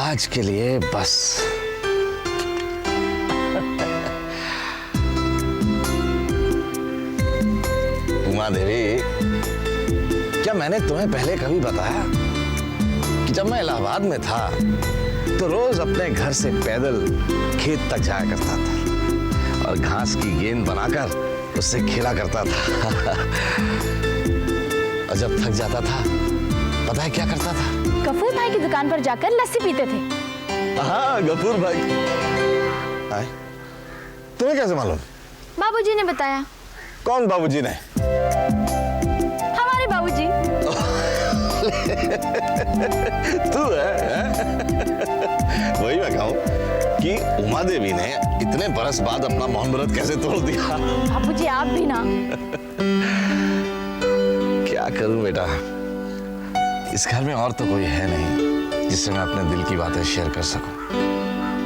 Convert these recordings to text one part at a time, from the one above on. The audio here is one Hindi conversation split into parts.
आज के लिए बस। उमा देवी, क्या मैंने तुम्हें पहले कभी बताया कि जब मैं इलाहाबाद में था तो रोज अपने घर से पैदल खेत तक जाया करता था और घास की गेंद बनाकर उससे खेला करता था। और जब थक जाता था, पता है क्या करता था? गफूर भाई की दुकान पर जाकर लस्सी पीते थे। हाँ, गफूर भाई। आए? तुम्हें कैसे मालूम? बाबूजी ने बताया। कौन बाबूजी ने? हमारे बाबूजी। तू है? वही मैं कहूँ कि उमा देवी ने इतने बरस बाद अपना मौन व्रत कैसे तोड़ दिया। बाबूजी आप भी ना। क्या करूं बेटा, इस घर में और तो कोई है नहीं जिससे मैं अपने दिल की बातें शेयर कर सकूं।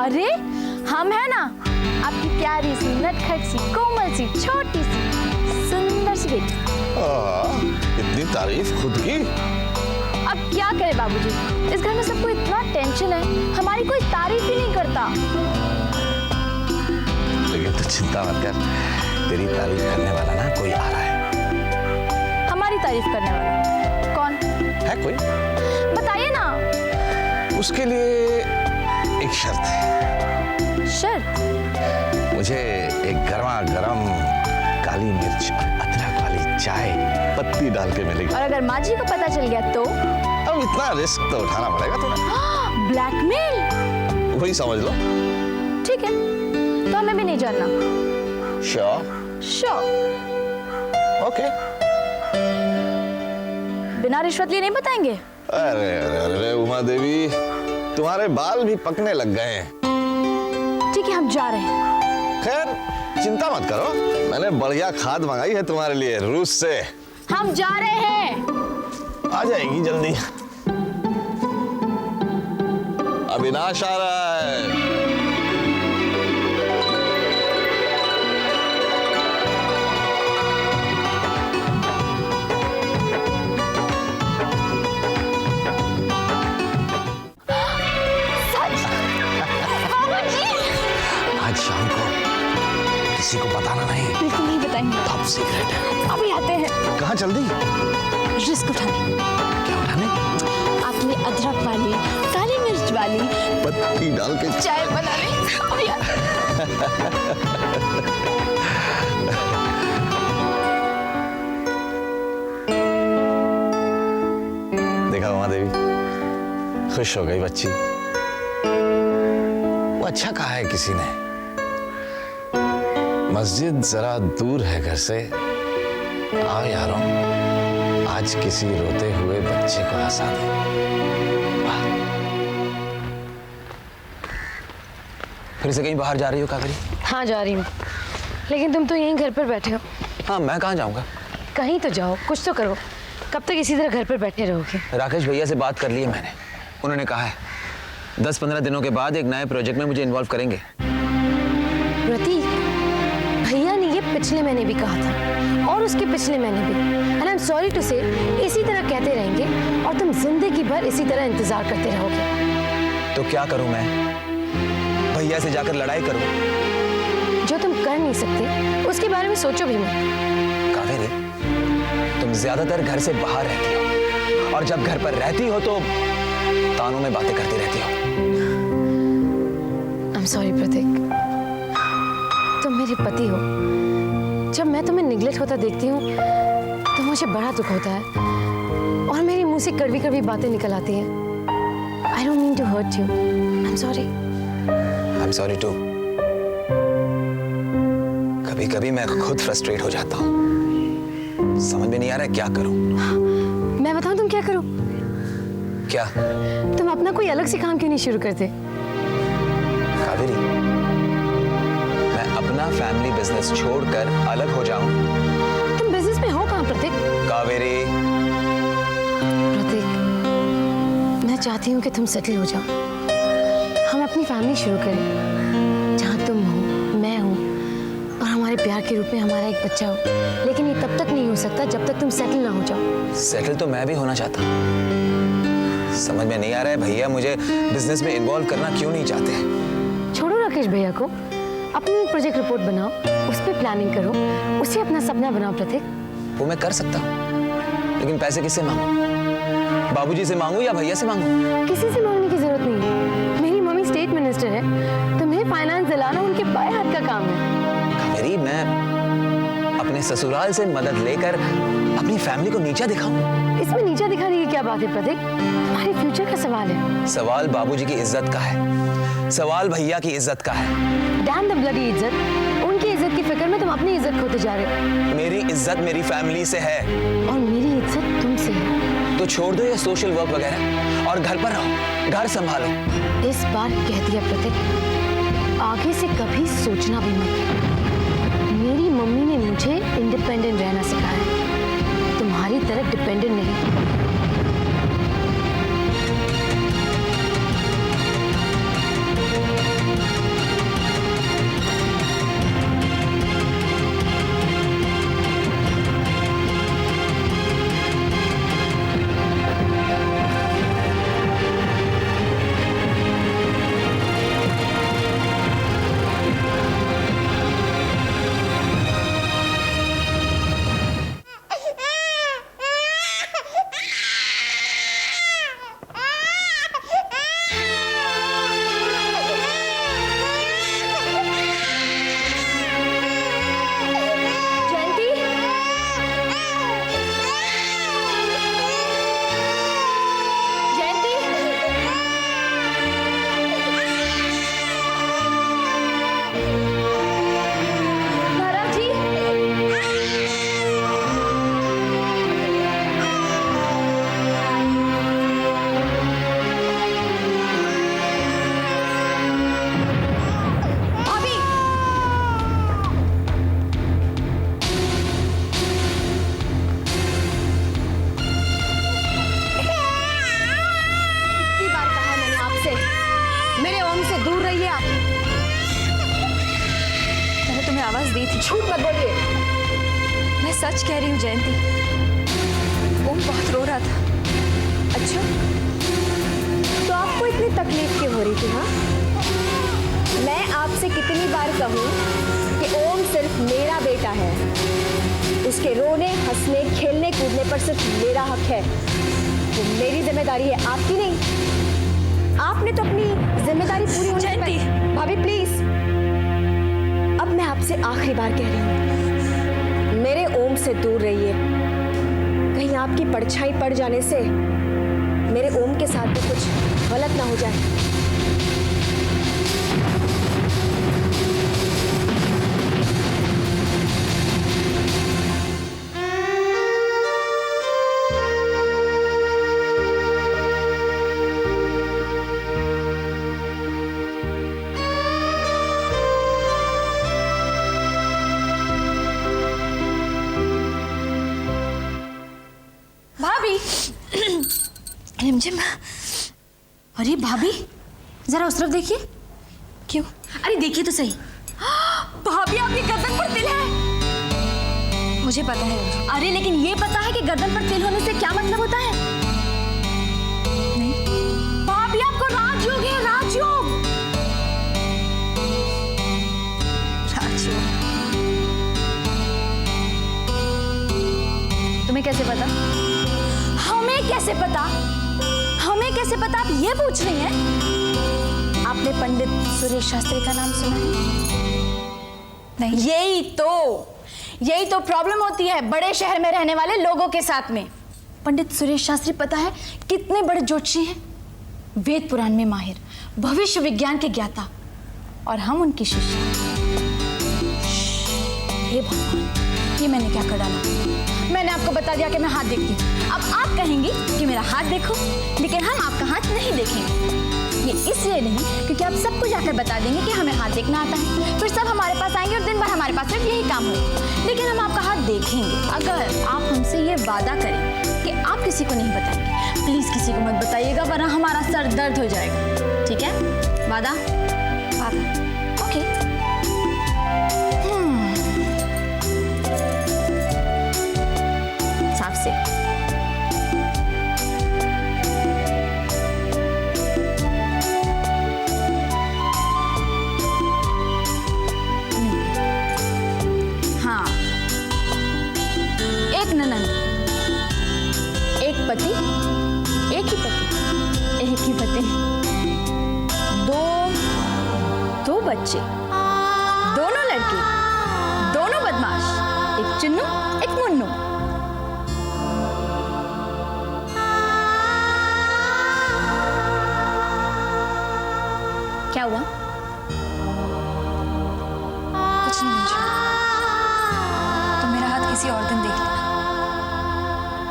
अरे हम है ना, आपकी प्यारी सी, नटखट सी, कोमल सी, छोटी सी, सुंदर सी बेटी। इतनी तारीफ खुद की। अब क्या करे बाबूजी, इस घर में सबको इतना टेंशन है, हमारी कोई तारीफ ही नहीं करता। लेकिन तू चिंता मत कर, तेरी तारीफ करने वाला ना कोई आ रहा है। हमारी तारीफ करने वाला कौन है? कोई बताइए ना। उसके लिए एक शर्त है। शर्त? मुझे एक गर्मा गर्म काली मिर्च अदरक वाली चाय पत्ती डाल के मिलेगी। और अगर माँ जी को पता चल गया तो? अब इतना रिस्क तो उठाना पड़ेगा तुम्हें। ब्लैकमेल? वही समझ लो। ठीक है, तो हमें भी नहीं जानना। श्योर? श्योर। ओके। बिना रिश्वत लिए नहीं बताएंगे? अरे अरे अरे उमा देवी, तुम्हारे बाल भी पकने लग गए हैं। ठीक है, हम जा रहे हैं। खैर चिंता मत करो, मैंने बढ़िया खाद मंगाई है तुम्हारे लिए रूस से। हम जा रहे हैं। आ जाएगी जल्दी। अविनाश आ रहा है। आज शाम को किसी को बताना नहीं। बिल्कुल नहीं बताएंगे। टॉप सीक्रेट है। अभी आते हैं। कहाँ जल्दी? रिस्क उठाने। क्या उठाने? आपने अदरक वाली, काली मिर्च वाली पत्ती डाल के चाय बनाने। अभी देखा उमा देवी, खुश हो गई बच्ची। वो अच्छा कहा है किसी ने, मस्जिद जरा दूर है घर से, आओ यारों आज किसी रोते हुए बच्चे को हंसा दे। वाह। फिर से कहीं बाहर जा रही हो कावेरी? हाँ जा रही हूँ, लेकिन तुम तो यहीं घर पर बैठे हो। हाँ, मैं कहाँ जाऊँगा? कहीं तो जाओ, कुछ तो करो। कब तक इसी तरह घर पर बैठे रहोगे? राकेश भैया से बात कर ली है मैंने, उन्होंने कहा है 10-15 दिनों के बाद एक नए प्रोजेक्ट में मुझे इन्वॉल्व करेंगे। प्रतीक, भैया ने ये पिछले महीने भी कहा था और उसके पिछले महीने भी। And I am sorry to say, इसी तरह कहते रहेंगे और तुम जिंदगी भर इसी तरह इंतजार करते रहोगे। तो क्या करूं मैं? भैया से जाकर लड़ाई करूं? जो तुम कर नहीं सकते उसके बारे में सोचो भी मत। कावेरी, तुम ज्यादातर घर से बाहर रहती हो और जब घर पर रहती हो तो तानों में बातें करती रहती हो। आई एम सॉरी प्रतीक, तुम मेरे पति हो। जब मैं तुम्हें निगलेक्ट होता देखती हूँ तो मुझे बड़ा दुख होता है और मेरे मुंह से कड़वी कड़वी बातें निकल आती हैं। I don't mean to hurt you. I am sorry. I am sorry too. कभी कभी मैं खुद फ्रस्ट्रेट हो जाता हूँ, समझ में नहीं आ रहा है क्या करूं। मैं बताऊं तुम क्या करो? क्या? तुम अपना कोई अलग से काम क्यों नहीं शुरू करते? कावेरी, मैं अपना फैमिली बिजनेस छोड़कर अलग हो जाऊं? तुम बिजनेस में हो कहाँ प्रतीक? कावेरी, प्रतीक, मैं चाहती हूँ कि तुम सेटल हो जाओ। हम अपनी फैमिली शुरू करें जहाँ तुम हो, मैं हूँ और हमारे प्यार के रूप में हमारा एक बच्चा हो। लेकिन ये तब तक नहीं हो सकता जब तक तुम सेटल ना हो जाओ। सेटल तो मैं भी होना चाहता हूँ। समझ में नहीं आ रहा है भैया मुझे बिजनेस में इन्वॉल्व करना क्यों नहीं चाहते। छोड़ो राकेश भैया को, अपनी एक प्रोजेक्ट रिपोर्ट बनाओ, उस पर प्लानिंग करो, उसे अपना सपना बनाओ प्रतीक। वो मैं कर सकता हूँ, लेकिन पैसे किससे मांगू? बाबूजी से मांगू या भैया से मांगू? किसी से मांगने की जरूरत नहीं है। मेरी मम्मी स्टेट मिनिस्टर है, तुम्हें फाइनेंस दिलाना उनके बाएं हाथ का काम है। कावेरी, मैं अपने ससुराल से मदद लेकर अपनी फैमिली को नीचा दिखाऊं? इसमें नीचा दिखाने की क्या बात है प्रतीक? तुम्हारे फ्यूचर का सवाल है। सवाल बाबूजी की इज्जत का है, सवाल भैया की इज्जत का है। डैम द ब्लडी इज्जत। उनकी इज्जत की फिक्र में तुम अपनी इज्जत खोते जा रहे हो। मेरी इज्जत मेरी फैमिली से है और मेरी इज्जत तुमसे है। तो छोड़ दो ये सोशल वर्क वगैरह और घर पर रहो, घर संभालो। इस बार कह दिया प्रतीक, आगे से कभी सोचना भी मत। मेरी मम्मी ने मुझे इंडिपेंडेंट रहना सिखाया है, तुम्हारी तरह डिपेंडेंट नहीं। झूठ मत बोलिए। मैं सच कह रही हूँ जयंती, ओम बहुत रो रहा था। अच्छा, तो आपको इतनी तकलीफ क्यों हो रही थी? हाँ, मैं आपसे कितनी बार कहूँ कि ओम सिर्फ मेरा बेटा है, उसके रोने, हंसने, खेलने, कूदने पर सिर्फ मेरा हक है। वो मेरी जिम्मेदारी है, आपकी नहीं। आपने तो अपनी जिम्मेदारी पूरी होने पर। भाभी प्लीज, अब मैं आपसे आखिरी बार कह रही हूँ, मेरे ओम से दूर रहिए। कहीं आपकी परछाई पड़ जाने से मेरे ओम के साथ भी कुछ गलत ना हो जाए। रिमझिम, अरे भाभी जरा उस तरफ देखिए। क्यों? अरे देखिए तो सही। भाभी आपकी गर्दन पर तिल है। मुझे पता है। अरे लेकिन ये पता है कि गर्दन पर तिल होने से क्या मतलब होता है? नहीं भाभी, आपको राजयोग है, राजयोग। राजयोग तुम्हें कैसे पता? हमें कैसे पता? हमें कैसे पता आप ये पूछ रही हैं? आपने पंडित सुरेश शास्त्री का नाम सुना है? नहीं। यही तो प्रॉब्लम होती है बड़े शहर में रहने वाले लोगों के साथ में। पंडित सुरेश शास्त्री पता है कितने बड़े ज्योतिषी हैं, वेद पुराण में माहिर, भविष्य विज्ञान के ज्ञाता, और हम उनकी शिष्य। हे भगवान, ये मैंने क्या कर डाला? मैंने आपको बता दिया कि मैं हाथ देखती हूँ। अब आप कहेंगी कि मेरा हाथ देखो, लेकिन हम आपका हाथ नहीं देखेंगे। ये इसलिए नहीं क्योंकि आप सबको जाकर बता देंगे कि हमें हाथ देखना आता है, फिर सब हमारे पास आएंगे और दिन भर हमारे पास सिर्फ यही काम होगा। लेकिन हम आपका हाथ देखेंगे अगर आप हमसे ये वादा करें कि आप किसी को नहीं बताएंगे। प्लीज किसी को मत बताइएगा, वरना हमारा सर दर्द हो जाएगा। ठीक है? वादा? वादा। ओके। साफ से बच्चे, दोनों लड़के, दोनों बदमाश, एक चुन्नू एक मुन्नू। क्या हुआ? कुछ नहीं मंजू, तो मेरा हाथ किसी और दिन देख लेना।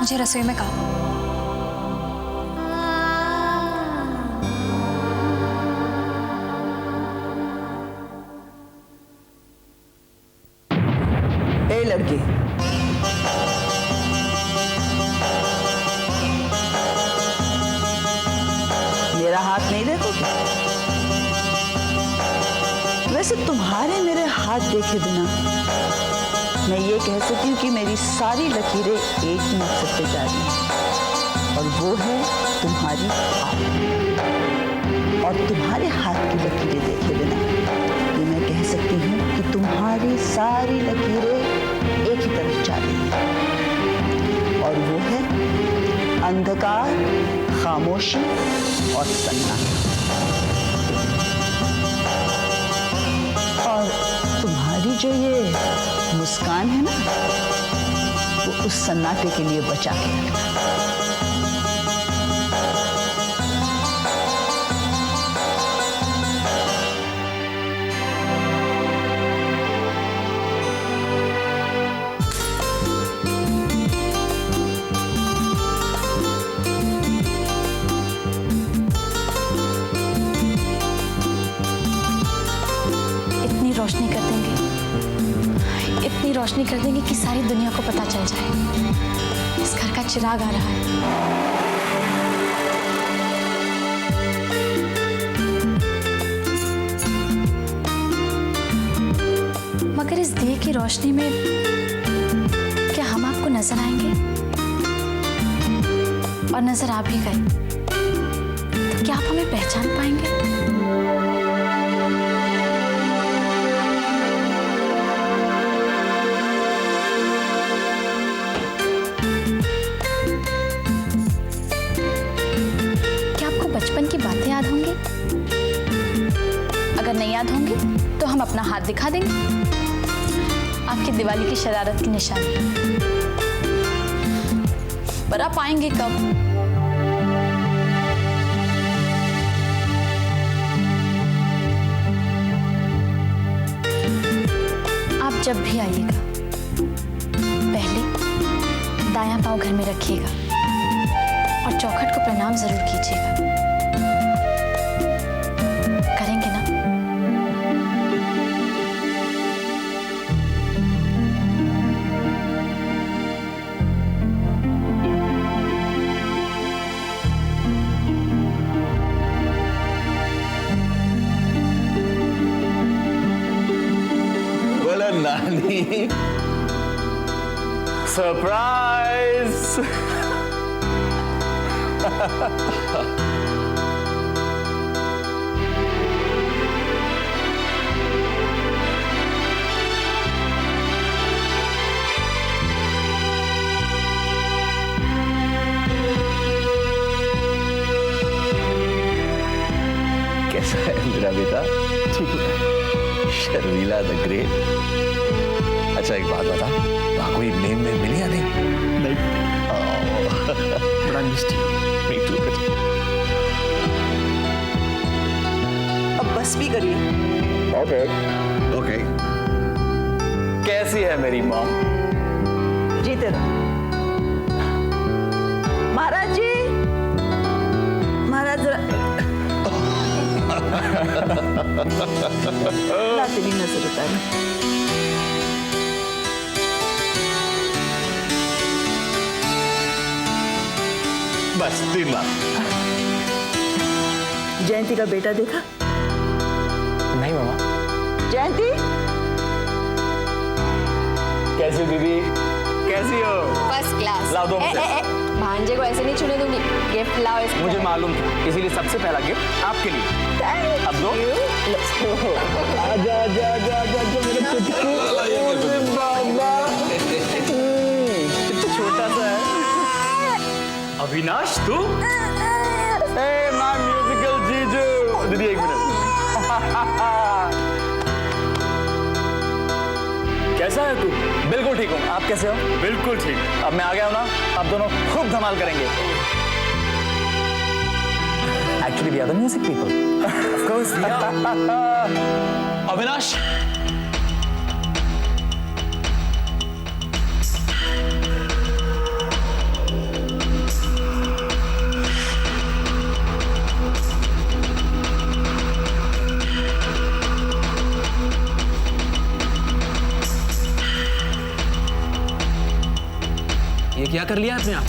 मुझे रसोई में काम। ए लड़की, मेरा हाथ नहीं देखोगे? वैसे तुम्हारे मेरे हाथ देखे बिना मैं ये कह सकती हूँ कि मेरी सारी लकीरें एक ही मकसद पे जा रही हैं, और वो है तुम्हारी हाथ। और तुम्हारे हाथ की लकीरें देखे बिना ये मैं कह सकती हूँ कि तुम्हारी सारी लकीरें एक ही तरफ जा रही हैं, और वो है अंधकार, खामोशी और सन्नाटा। और तुम्हारी जो ये मुस्कान है ना, वो उस सन्नाटे के लिए बचा के रखना। रोशनी कर देंगे, इतनी रोशनी कर देंगे कि सारी दुनिया को पता चल जाए इस घर का चिराग आ रहा है। मगर इस दिए की रोशनी में क्या हम आपको नजर आएंगे? और नजर आ भी गए तो क्या आप हमें पहचान पाएंगे? बचपन की बातें याद होंगी? अगर नहीं याद होंगी तो हम अपना हाथ दिखा देंगे, आपकी दिवाली की शरारत की निशानी। पर आप आएंगे कब? आप जब भी आइएगा पहले दायां पांव घर में रखिएगा और चौखट को प्रणाम जरूर कीजिएगा। करेंगे ना? बोलो नानी। सरप्राइज। कैसा है मेरा बेटा? ठीक है। शर्मीला द ग्रेट। अच्छा एक बात बता, वहां कोई नेम में मिली या नहीं? बड़ा मिस्ड यू। मी टू बेटा। अब बस भी करिए। Okay okay. कैसी है मेरी मॉम? जीते रहो। महाराज जी, महाराज जरा ना तेरी नजर उतारी। बस 3 लाख। जयंती का बेटा देखा? नहीं मामा। जयंती कैसी हो दीदी? कैसी हो? First class. लाओ दो मुझे। भांजे को ऐसे नहीं छूने दूंगी। गिफ्ट लाओ इसको। मुझे मालूम था, इसीलिए सबसे पहला गिफ्ट आपके लिए। अब दो। आजा आजा आजा आजा मेरे कुत्ते। अरे बाबा। कितना छोटा सा है। अविनाश तू? ए माय म्यूजिकल जीजू। दीदी एक मिनट। कैसा है तू? बिल्कुल ठीक हूँ, आप कैसे हो? बिल्कुल ठीक। अब मैं आ गया हूँ ना, अब दोनों खूब धमाल करेंगे। Actually, we are the music people. Of course, yeah. Avinash, ये क्या कर लिया आपने आप?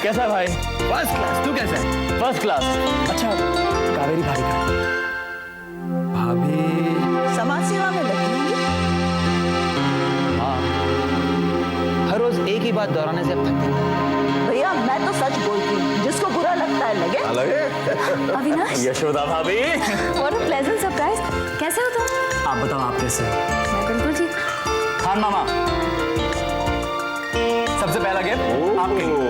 कैसा है भाई? First class. तू कैसा है? First class. अच्छा, कावेरी भाभी का भाभी समाज सेवा में लगी होंगी। हाँ, हर रोज एक ही बात दोहराने से अब थक गई। भैया मैं तो सच बोलती हूँ, जिसको बुरा लगता है लगे। लगे? अविनाश, यशोदा भाभी, व्हाट अ प्लेजेंट सरप्राइज। कैसे हो तुम? आप बताओ, आप कैसे हो? मैं बिल्कुल ठीक। खान मामा, सबसे पहला गिफ्ट आपके लिए।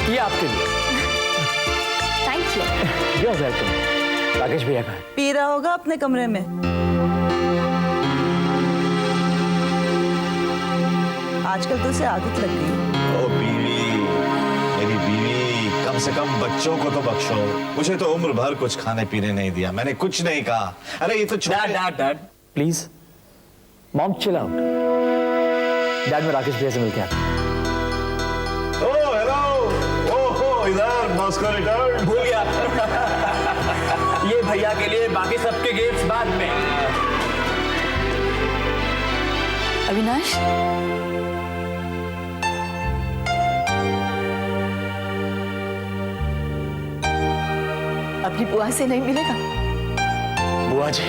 ये आपके लिए। Thank you. You are welcome. Rakesh भैया का है। पी रहा होगा अपने कमरे में। आजकल तो उसे आदत लग गई। ओ बीवी, मेरी बीवी, कम से कम बच्चों को तो बख्शो। मुझे तो उम्र भर कुछ खाने पीने नहीं दिया, मैंने कुछ नहीं कहा। अरे ये तो dad, please, mom chill out. Dad में राकेश भैया से मिलके आता हूं। ओ हेलो, ओहो इधर मॉस्को रिटर्न। भूल गया। ये भैया के लिए, बाकी सबके गिफ्ट्स बाद में। अविनाश, अपनी बुआ से नहीं मिलेगा? बुआ जी,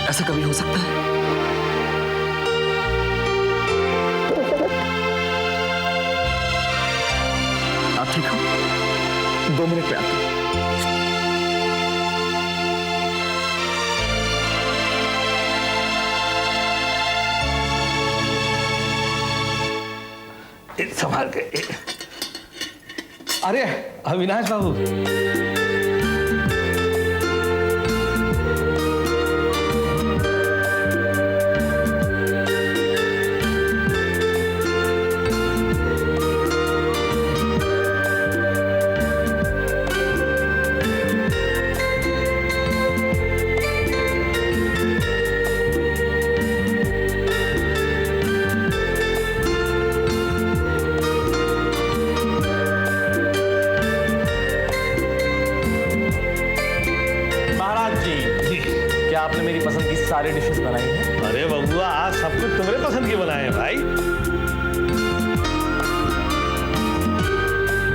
ऐसा कभी हो सकता है? आप ठीक हो? 2 मिनट पे आता हूं। संभाल के। अरे अविनाश बाबू, क्या आपने मेरी पसंद की सारी डिशेस बनाई हैं? अरे बबुआ, आज सब कुछ तुम्हारे पसंद के बनाए हैं भाई।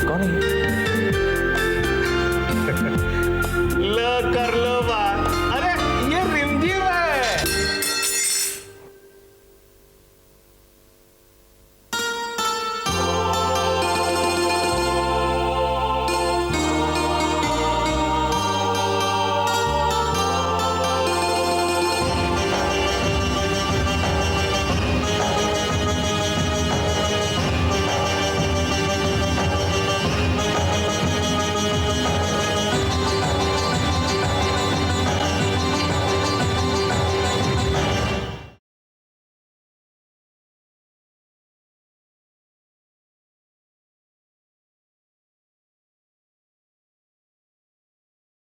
कौन है ये? लो कर लो